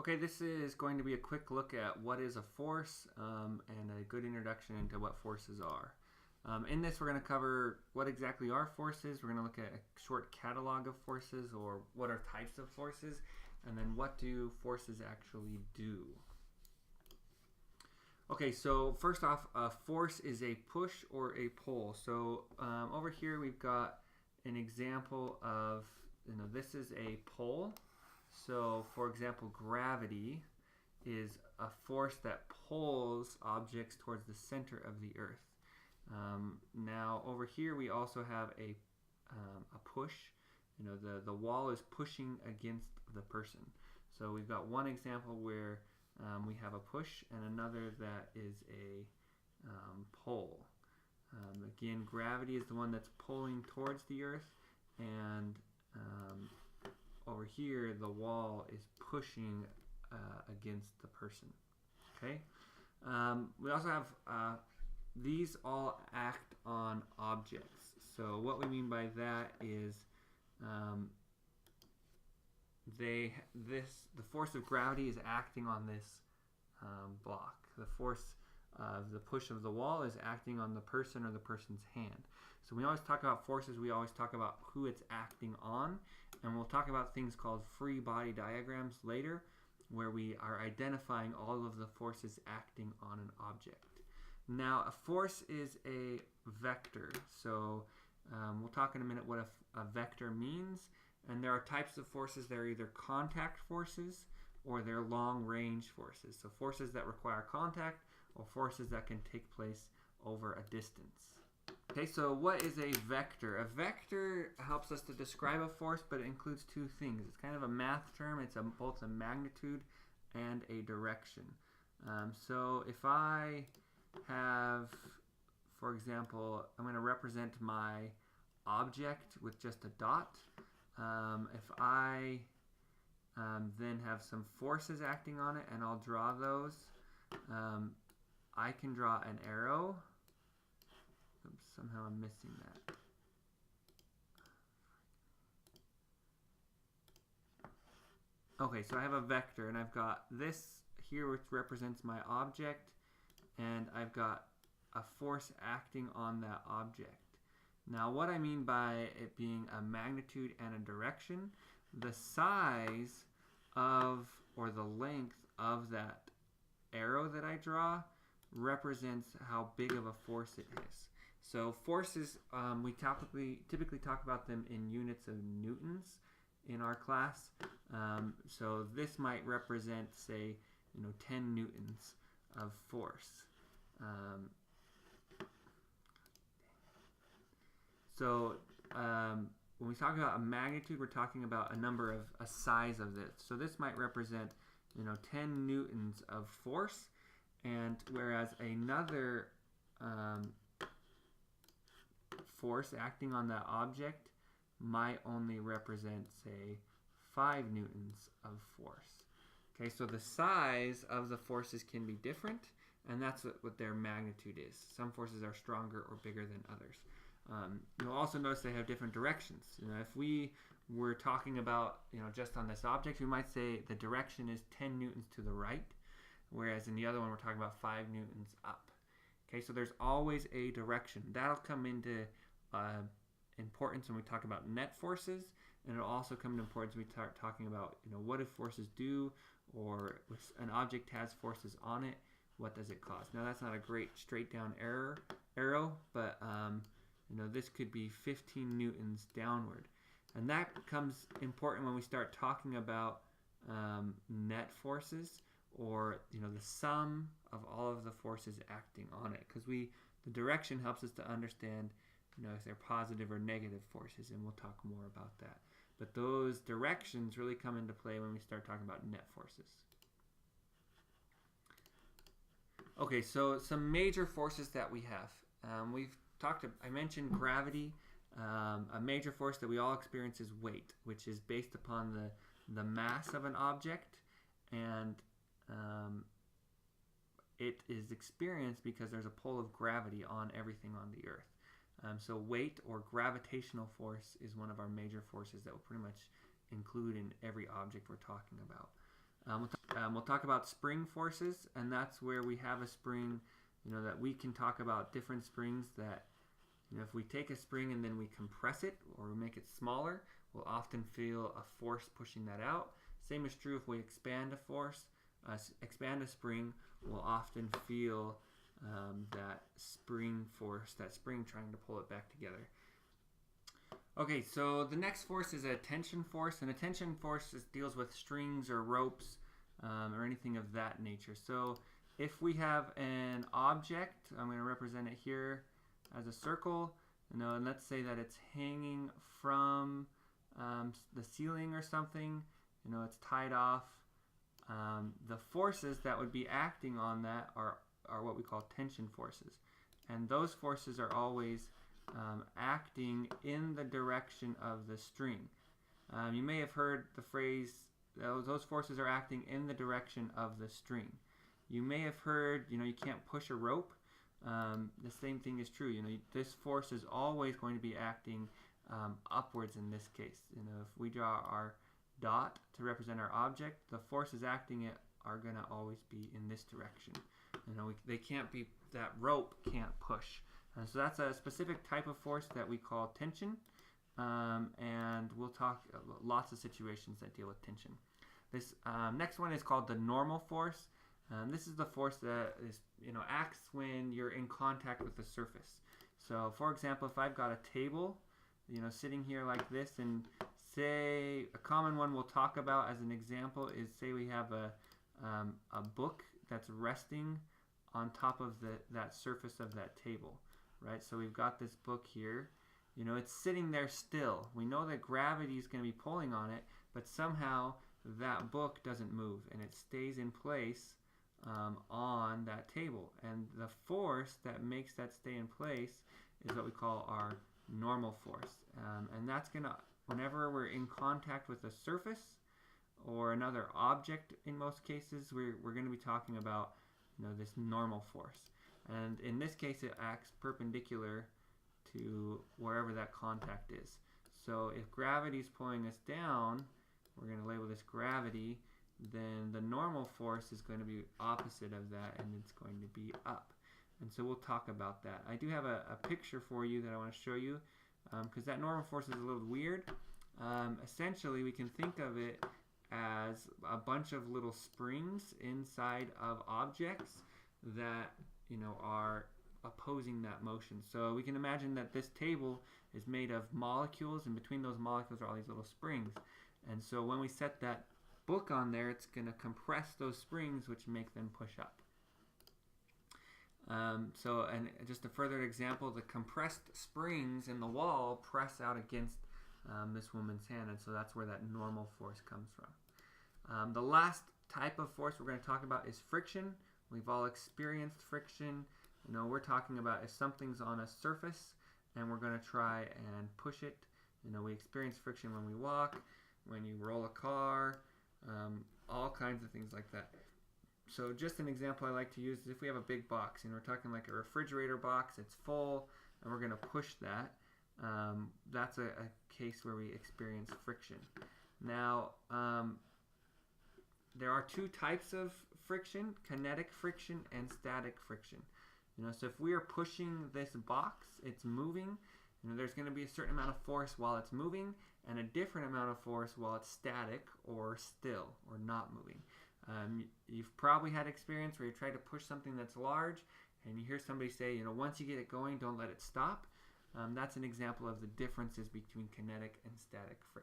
Okay, this is going to be a quick look at what is a force and a good introduction into what forces are. In this, we're going to cover what exactly are forces. We're going to look at a short catalog of forces, or what are types of forces, and then what do forces actually do. Okay, so first off, a force is a push or a pull. So over here we've got an example of, this is a pull. So for example, gravity is a force that pulls objects towards the center of the earth. Now over here we also have a push. The wall is pushing against the person. So we've got one example where we have a push and another that is a pull. Again, gravity is the one that's pulling towards the earth, and over here the wall is pushing against the person. Okay. We also have these all act on objects. So what we mean by that is the force of gravity is acting on this block. The force of the push of the wall is acting on the person or the person's hand. So we always talk about forces, we always talk about who it's acting on, and we'll talk about things called free body diagrams later, where we are identifying all of the forces acting on an object. Now, a force is a vector. So we'll talk in a minute what a vector means. And there are types of forces. They're either contact forces or they're long-range forces. So forces that require contact or forces that can take place over a distance. Okay, so what is a vector? A vector helps us to describe a force, but it includes two things. It's kind of a math term. It's both a magnitude and a direction. So if I have, for example, I'm going to represent my object with just a dot. If I then have some forces acting on it, and I'll draw those, I can draw an arrow. Oops, somehow I'm missing that. Okay, so I have a vector, and I've got this here which represents my object, and I've got a force acting on that object. Now, what I mean by it being a magnitude and a direction, the size of, or the length of that arrow that I draw represents how big of a force it is. So forces, we typically talk about them in units of newtons in our class. So this might represent, say, 10 newtons of force. So when we talk about a magnitude, we're talking about a size of this. So this might represent 10 newtons of force, and whereas another force acting on that object might only represent, say, 5 newtons of force. Okay, so the size of the forces can be different, and that's what their magnitude is. Some forces are stronger or bigger than others. You'll also notice they have different directions. If we were talking about, just on this object, we might say the direction is 10 newtons to the right, whereas in the other one we're talking about 5 newtons up. Okay, so there's always a direction. That'll come into importance when we talk about net forces, and it'll also come into importance when we start talking about, what do forces do, or if an object has forces on it, what does it cause? Now, that's not a great straight down arrow, but this could be 15 newtons downward. And that becomes important when we start talking about net forces, or the sum of all of the forces acting on it, because the direction helps us to understand if they're positive or negative forces, and we'll talk more about that. But those directions really come into play when we start talking about net forces. Okay, so some major forces that we have. I mentioned gravity. A major force that we all experience is weight, which is based upon the mass of an object, and it is experienced because there's a pull of gravity on everything on the earth. So weight, or gravitational force, is one of our major forces that we'll pretty much include in every object we're talking about. We'll talk about spring forces, and that's where we have a spring, that we can talk about different springs that, if we take a spring and then we compress it or we make it smaller, we'll often feel a force pushing that out. Same is true if we expand a spring, we'll often feel that spring force, that spring trying to pull it back together. Okay, so the next force is a tension force, and a tension force deals with strings or ropes or anything of that nature. So if we have an object, I'm going to represent it here as a circle, and let's say that it's hanging from the ceiling or something, it's tied off. The forces that would be acting on that are what we call tension forces, and those forces are always acting in the direction of the string. You may have heard the phrase, those forces are acting in the direction of the string. You may have heard, you can't push a rope. The same thing is true. This force is always going to be acting upwards in this case. If we draw our dot to represent our object, the forces acting it are going to always be in this direction. They can't be, that rope can't push. So that's a specific type of force that we call tension, and we'll talk lots of situations that deal with tension. This next one is called the normal force. This is the force that is, acts when you're in contact with the surface. So, for example, if I've got a table, sitting here like this, and say a common one we'll talk about as an example is, say we have a book that's resting on top of that surface of that table, right? So we've got this book here. It's sitting there still. We know that gravity is going to be pulling on it, but somehow that book doesn't move and it stays in place on that table. And the force that makes that stay in place is what we call our normal force. And that's going to, whenever we're in contact with a surface or another object, in most cases, we're going to be talking about this normal force. And in this case, it acts perpendicular to wherever that contact is. So if gravity is pulling us down, we're going to label this gravity, then the normal force is going to be opposite of that, and it's going to be up. And so we'll talk about that. I do have a picture for you that I want to show you, because that normal force is a little weird. Essentially, we can think of it as a bunch of little springs inside of objects that are opposing that motion. So we can imagine that this table is made of molecules, and between those molecules are all these little springs. And so when we set that book on there, it's going to compress those springs, which make them push up. And just a further example, the compressed springs in the wall press out against this woman's hand, and so that's where that normal force comes from. The last type of force we're going to talk about is friction. We've all experienced friction. We're talking about if something's on a surface and we're going to try and push it. We experience friction when we walk, when you roll a car, all kinds of things like that. So just an example I like to use is if we have a big box, and we're talking like a refrigerator box, it's full, and we're going to push that. That's a case where we experience friction. Now, there are two types of friction: kinetic friction and static friction. So if we are pushing this box, it's moving. There's going to be a certain amount of force while it's moving, and a different amount of force while it's static or still or not moving. You've probably had experience where you try to push something that's large, and you hear somebody say, once you get it going, don't let it stop. That's an example of the differences between kinetic and static friction.